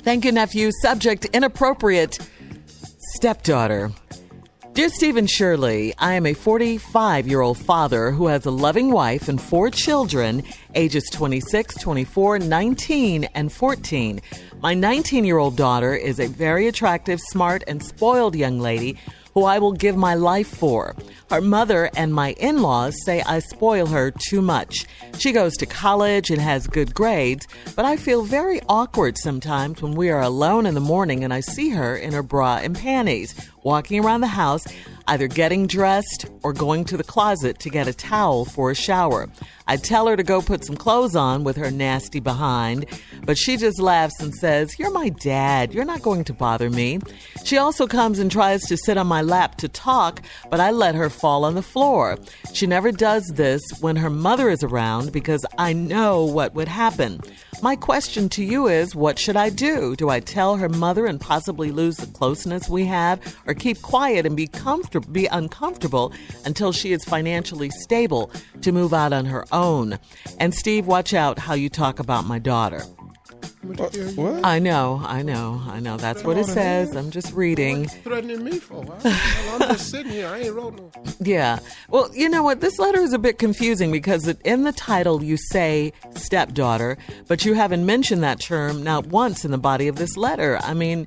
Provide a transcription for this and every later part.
Thank you, nephew. Subject, inappropriate stepdaughter. Dear Steve and Shirley, I am a 45-year-old father who has a loving wife and 4 children, ages 26, 24, 19, and 14. My 19-year-old daughter is a very attractive, smart, and spoiled young lady who I will give my life for. Her mother and my in-laws say I spoil her too much. She goes to college and has good grades, but I feel very awkward sometimes when we are alone in the morning and I see her in her bra and panties, walking around the house, either getting dressed or going to the closet to get a towel for a shower. I tell her to go put some clothes on with her nasty behind, but she just laughs and says, "You're my dad. You're not going to bother me." She also comes and tries to sit on my lap to talk, but I let her fall on the floor. She never does this when her mother is around because I know what would happen. My question to you is, what should I do? Do I tell her mother and possibly lose the closeness we have, or keep quiet and be uncomfortable until she is financially stable to move out on her own? And Steve, watch out how you talk about my daughter. What? I know. That's what it says. I'm just reading. What you threatening me for? I'm just sitting here. I ain't wrote no. Yeah. Well, you know what? This letter is a bit confusing because in the title you say stepdaughter, but you haven't mentioned that term not once in the body of this letter. I mean,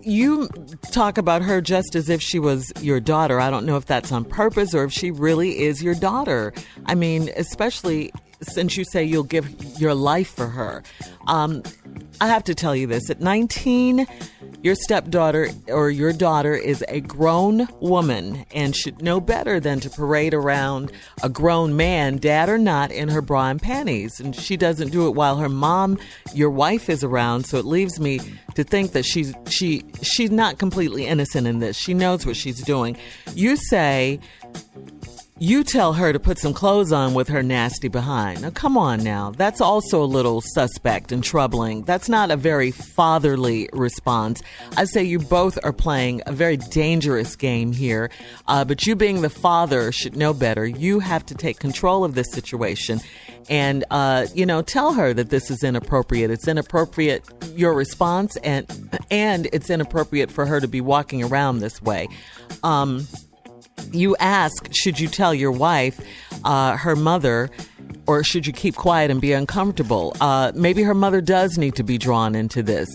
you talk about her just as if she was your daughter. I don't know if that's on purpose or if she really is your daughter. I mean, especially since you say you'll give your life for her. I have to tell you this. At 19, your stepdaughter or your daughter is a grown woman and should know better than to parade around a grown man, dad or not, in her bra and panties. And she doesn't do it while her mom, your wife, is around. So it leaves me to think that she's not completely innocent in this. She knows what she's doing. You tell her to put some clothes on with her nasty behind. Now, come on now. That's also a little suspect and troubling. That's not a very fatherly response. I say you both are playing a very dangerous game here, but you being the father should know better. You have to take control of this situation and, tell her that this is inappropriate. It's inappropriate, your response, and it's inappropriate for her to be walking around this way. You ask, should you tell your wife, her mother, or should you keep quiet and be uncomfortable? Maybe her mother does need to be drawn into this,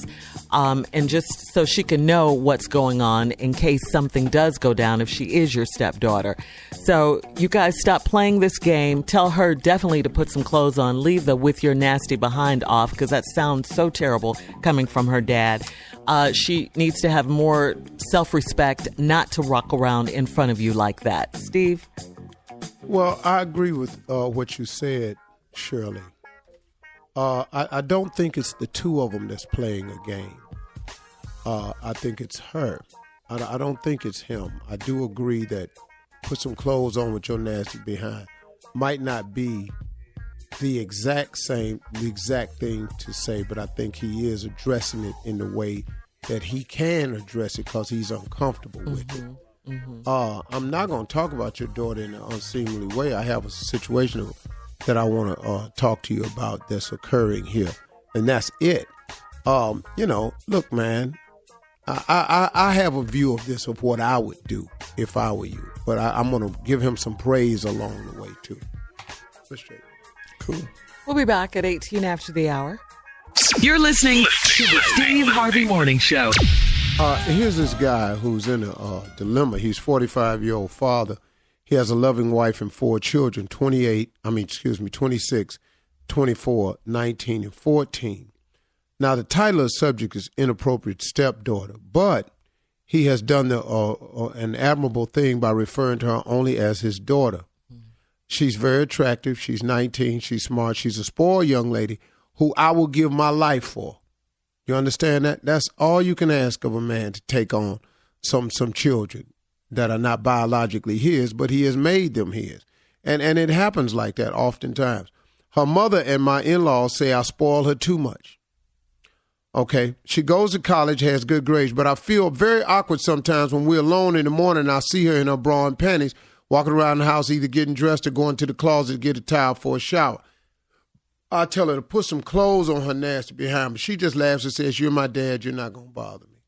and just so she can know what's going on in case something does go down if she is your stepdaughter. So you guys stop playing this game. Tell her definitely to put some clothes on. Leave the with your nasty behind off, because that sounds so terrible coming from her dad. She needs to have more self-respect, not to rock around in front of you like that. Steve? Well, I agree with what you said, Shirley. I don't think it's the two of them that's playing a game. I think it's her. I don't think it's him. I do agree that put some clothes on with your nasty behind might not be the exact thing to say, but I think he is addressing it in the way that he can address it because he's uncomfortable with it. Mm-hmm. I'm not going to talk about your daughter in an unseemly way. I have a situation that I want to talk to you about that's occurring here, and that's it. Look, man, I have a view of this, of what I would do if I were you, but I'm going to give him some praise along the way, too. Cool. We'll be back at 18 after the hour. You're listening to the Steve Harvey Morning Show. Here's this guy who's in a dilemma. He's a 45-year-old father. He has a loving wife and 4 children, 26, 24, 19, and 14. Now, the title of the subject is Inappropriate Stepdaughter, but he has done an admirable thing by referring to her only as his daughter. She's very attractive. She's 19. She's smart. She's a spoiled young lady who I will give my life for. You understand that? That's all you can ask of a man, to take on some children that are not biologically his, but he has made them his. And it happens like that oftentimes. Her mother and my in-laws say I spoil her too much. Okay, she goes to college, has good grades, but I feel very awkward sometimes when we're alone in the morning and I see her in her bra and panties walking around the house, either getting dressed or going to the closet to get a towel for a shower. I tell her to put some clothes on her nasty behind, but she just laughs and says, "You're my dad, you're not going to bother me."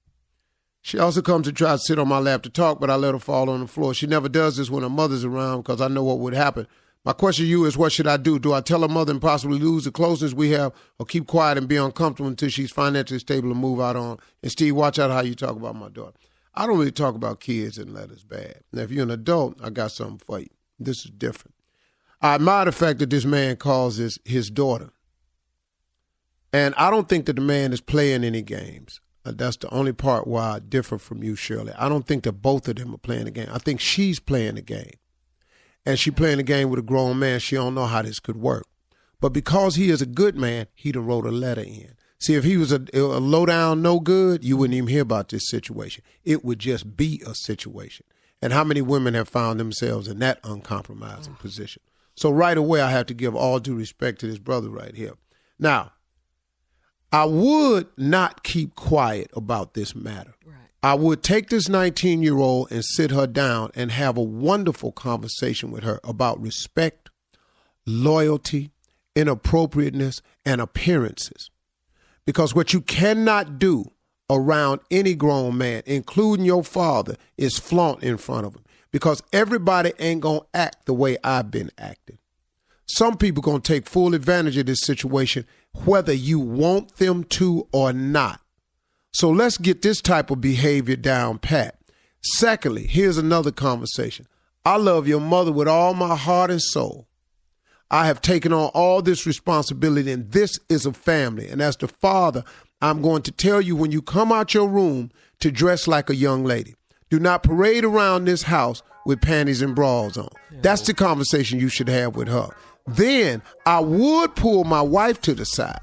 She also comes to try to sit on my lap to talk, but I let her fall on the floor. She never does this when her mother's around because I know what would happen. My question to you is, what should I do? Do I tell her mother and possibly lose the closeness we have, or keep quiet and be uncomfortable until she's financially stable and move out on? And Steve, watch out how you talk about my daughter. I don't really talk about kids and letters bad. Now, if you're an adult, I got something for you. This is different. I admire the fact that this man calls this his daughter. And I don't think that the man is playing any games. That's the only part why I differ from you, Shirley. I don't think that both of them are playing the game. I think she's playing the game. And she playing the game with a grown man. She don't know how this could work. But because he is a good man, he done wrote a letter in. See, if he was a low down, no good, you wouldn't even hear about this situation. It would just be a situation. And how many women have found themselves in that uncompromising position? So right away, I have to give all due respect to this brother right here. Now, I would not keep quiet about this matter. Right. I would take this 19-year-old and sit her down and have a wonderful conversation with her about respect, loyalty, inappropriateness, and appearances. Because what you cannot do around any grown man, including your father, is flaunt in front of him. Because everybody ain't going to act the way I've been acting. Some people going to take full advantage of this situation, whether you want them to or not. So let's get this type of behavior down pat. Secondly, here's another conversation. I love your mother with all my heart and soul. I have taken on all this responsibility, and this is a family. And as the father, I'm going to tell you when you come out your room to dress like a young lady. Do not parade around this house with panties and bras on. That's the conversation you should have with her. Then I would pull my wife to the side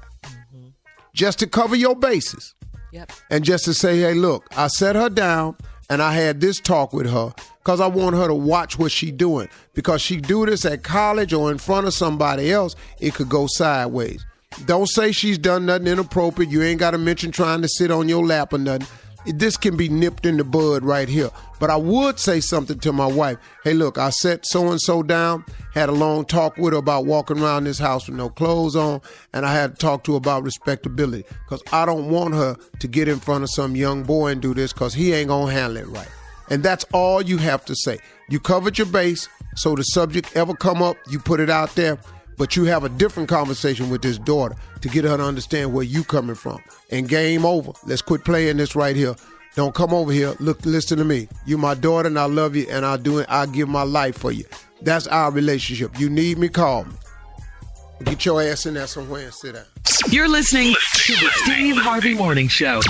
just to cover your bases. Yep. And just to say, hey, look, I set her down and I had this talk with her because I want her to watch what she's doing. Because she do this at college or in front of somebody else, it could go sideways. Don't say she's done nothing inappropriate. You ain't got to mention trying to sit on your lap or nothing. This can be nipped in the bud right here. But I would say something to my wife. Hey, look, I set so-and-so down, had a long talk with her about walking around this house with no clothes on, and I had to talk to her about respectability because I don't want her to get in front of some young boy and do this because he ain't going to handle it right. And that's all you have to say. You covered your base, so the subject ever come up, you put it out there. But you have a different conversation with this daughter to get her to understand where you coming from. And game over. Let's quit playing this right here. Don't come over here. Look, listen to me. You're my daughter and I love you and I'll give my life for you. That's our relationship. You need me, call me. Get your ass in there somewhere and sit down. You're listening to the Steve Harvey Morning Show.